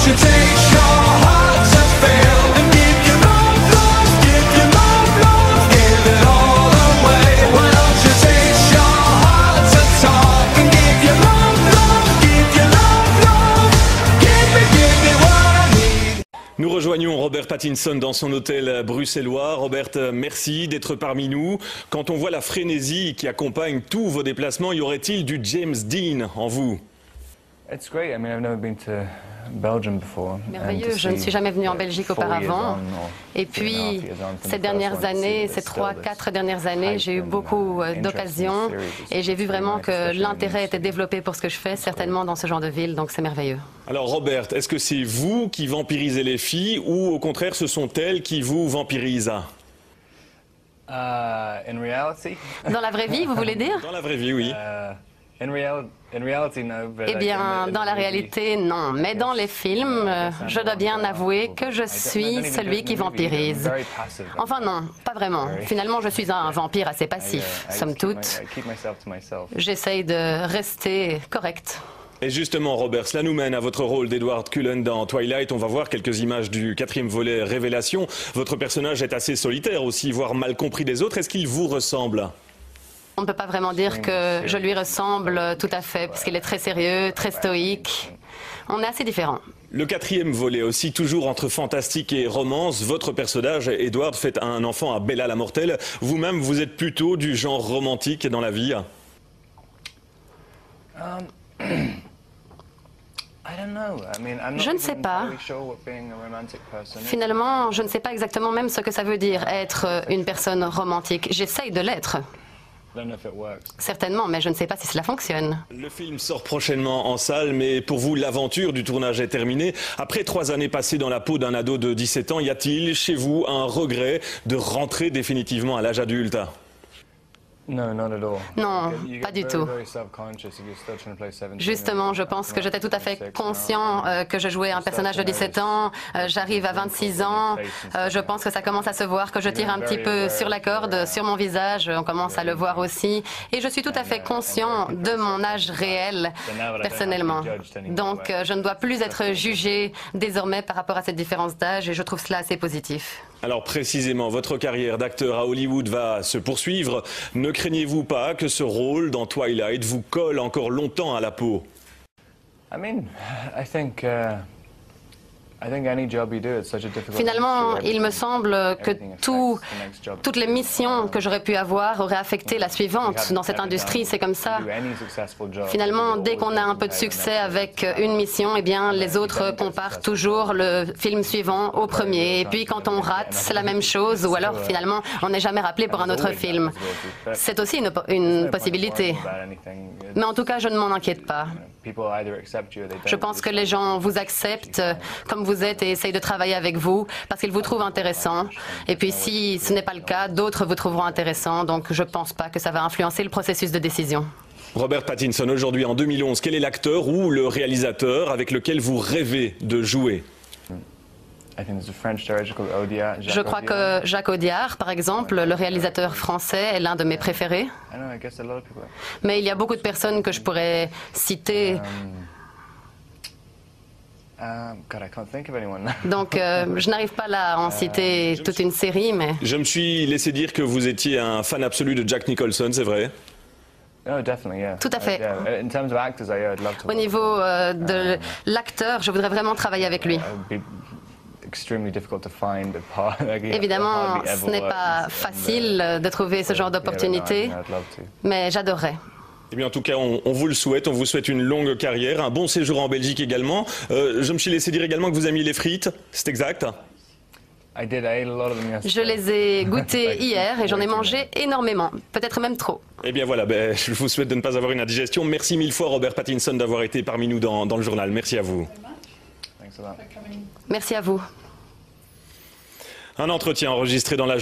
you take your heart to fail and give your love, love, give your love, love, give it all away? Why don't you take your heart to talk and give your love, love, give your love, love, give me what I need. Nous rejoignons Robert Pattinson dans son hôtel bruxellois. Robert, merci d'être parmi nous. Quand on voit la frénésie qui accompagne tous vos déplacements, y aurait-il du James Dean en vous? It's great. I mean, I've never been to Belgium before. Merveilleux, je ne suis jamais venu en Belgique auparavant. Et puis, ces dernières années, ces 3-4 dernières années, j'ai eu beaucoup d'occasions et j'ai vu vraiment que l'intérêt était développé pour ce que je fais, certainement dans ce genre de ville, donc c'est merveilleux. Alors Robert, est-ce que c'est vous qui vampirisez les filles ou au contraire ce sont elles qui vous vampirisent? In reality? Dans la vraie vie, vous voulez dire? Dans la vraie vie, oui. In reality, no. But Eh bien, dans la réalité, non. Mais dans les films, je dois bien avouer que je suis celui qui vampirise. Enfin non, pas vraiment. Finalement, je suis un vampire assez passif, somme toute. J'essaye de rester correct. Et justement, Robert, cela nous mène à votre rôle d'Edward Cullen dans Twilight. On va voir quelques images du 4e volet Révélation. Votre personnage est assez solitaire aussi, voire mal compris des autres. Est-ce qu'il vous ressemble ? On ne peut pas vraiment dire que je lui ressemble tout à fait, parce qu'il est très sérieux, très stoïque. On est assez différents. Le 4e volet aussi, toujours entre fantastique et romance. Votre personnage, Edward, fait un enfant à Bella la Mortelle. Vous-même, vous êtes plutôt du genre romantique dans la vie? Je ne sais pas. Finalement, je ne sais pas exactement même ce que ça veut dire être une personne romantique. J'essaye de l'être. Certainement, mais je ne sais pas si cela fonctionne. Le film sort prochainement en salle, mais pour vous, l'aventure du tournage est terminée. Après 3 années passées dans la peau d'un ado de 17 ans, y a-t-il chez vous un regret de rentrer définitivement à l'âge adulte? Non, pas du tout. Justement, je pense que j'étais tout à fait conscient que je jouais un personnage de 17 ans. J'arrive à 26 ans. Je pense que ça commence à se voir, que je tire un petit peu sur la corde, sur mon visage. On commence à le voir aussi. Et je suis tout à fait conscient de mon âge réel, personnellement. Donc, je ne dois plus être jugé désormais par rapport à cette différence d'âge et je trouve cela assez positif. Alors précisément, votre carrière d'acteur à Hollywood va se poursuivre. Ne craignez-vous pas que ce rôle dans Twilight vous colle encore longtemps à la peau? Finalement, il me semble que toutes les missions que j'aurais pu avoir auraient affecté la suivante dans cette industrie. C'est comme ça. Finalement, dès qu'on a un peu de succès avec une mission, eh bien, les autres comparent toujours le film suivant au premier. Et puis, quand on rate, c'est la même chose. Ou alors, finalement, on n'est jamais rappelé pour un autre film. C'est aussi une possibilité. Mais en tout cas, je ne m'en inquiète pas. Je pense que les gens vous acceptent comme vous êtes et essayent de travailler avec vous parce qu'ils vous trouvent intéressant. Et puis si ce n'est pas le cas, d'autres vous trouveront intéressant. Donc je ne pense pas que ça va influencer le processus de décision. Robert Pattinson, aujourd'hui en 2011, quel est l'acteur ou le réalisateur avec lequel vous rêvez de jouer? Je crois que Jacques Audiard, par exemple, le réalisateur français, est l'un de mes préférés. Mais il y a beaucoup de personnes que je pourrais citer. Donc, je n'arrive pas là à en citer toute une série, mais... Je me suis laissé dire que vous étiez un fan absolu de Jack Nicholson, c'est vrai? Tout à fait. Au niveau de l'acteur, je voudrais vraiment travailler avec lui. Évidemment, ce n'est pas facile de trouver ce genre d'opportunité, mais j'adorerais. Eh bien, en tout cas, on vous le souhaite. On vous souhaite une longue carrière, un bon séjour en Belgique également. Je me suis laissé dire également que vous aimiez les frites. C'est exact? Je les ai goûtées hier et j'en ai mangé énormément, peut-être même trop. Eh bien voilà, je vous souhaite de ne pas avoir une indigestion. Merci 1000 fois Robert Pattinson d'avoir été parmi nous dans le journal. Merci à vous. Merci à vous. Un entretien enregistré dans la